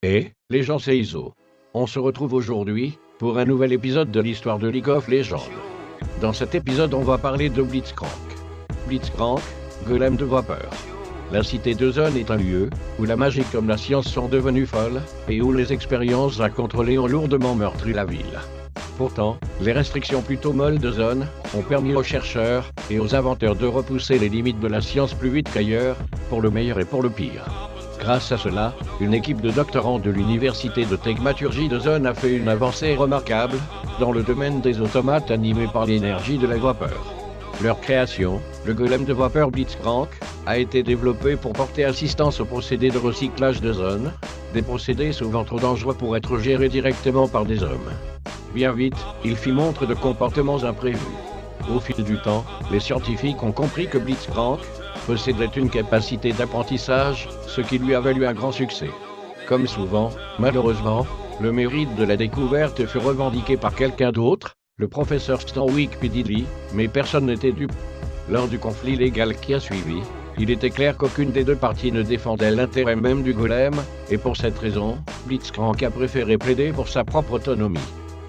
Et, les gens c'est Iso. On se retrouve aujourd'hui pour un nouvel épisode de l'histoire de League of Legends. Dans cet épisode, on va parler de Blitzcrank. Blitzcrank, golem de vapeur. La cité de Zone est un lieu où la magie comme la science sont devenues folles et où les expériences à contrôler ont lourdement meurtri la ville. Pourtant, les restrictions plutôt molles de Zone ont permis aux chercheurs et aux inventeurs de repousser les limites de la science plus vite qu'ailleurs, pour le meilleur et pour le pire. Grâce à cela, une équipe de doctorants de l'université de techmaturgie de Zone a fait une avancée remarquable dans le domaine des automates animés par l'énergie de la vapeur. Leur création, le golem de vapeur Blitzcrank, a été développé pour porter assistance aux procédés de recyclage de Zone, des procédés souvent trop dangereux pour être gérés directement par des hommes. Bien vite, il fit montre de comportements imprévus. Au fil du temps, les scientifiques ont compris que Blitzcrank possédait une capacité d'apprentissage, ce qui lui a valu un grand succès. Comme souvent, malheureusement, le mérite de la découverte fut revendiqué par quelqu'un d'autre, le professeur Stanwyck Pididly, mais personne n'était dupe. Lors du conflit légal qui a suivi, il était clair qu'aucune des deux parties ne défendait l'intérêt même du golem, et pour cette raison, Blitzcrank a préféré plaider pour sa propre autonomie.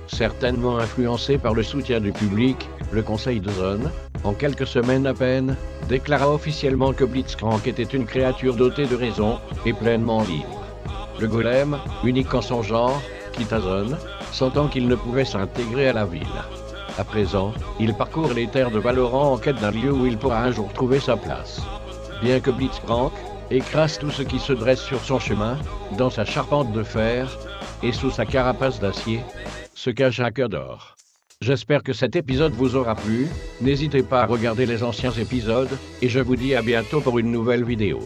Certainement influencé par le soutien du public, le Conseil de Zone, en quelques semaines à peine, déclara officiellement que Blitzcrank était une créature dotée de raison et pleinement libre. Le golem, unique en son genre, quitta Zone, sentant qu'il ne pouvait s'intégrer à la ville. À présent, il parcourt les terres de Valorant en quête d'un lieu où il pourra un jour trouver sa place. Bien que Blitzcrank écrase tout ce qui se dresse sur son chemin, dans sa charpente de fer et sous sa carapace d'acier, se cache un cœur d'or. J'espère que cet épisode vous aura plu, n'hésitez pas à regarder les anciens épisodes, et je vous dis à bientôt pour une nouvelle vidéo.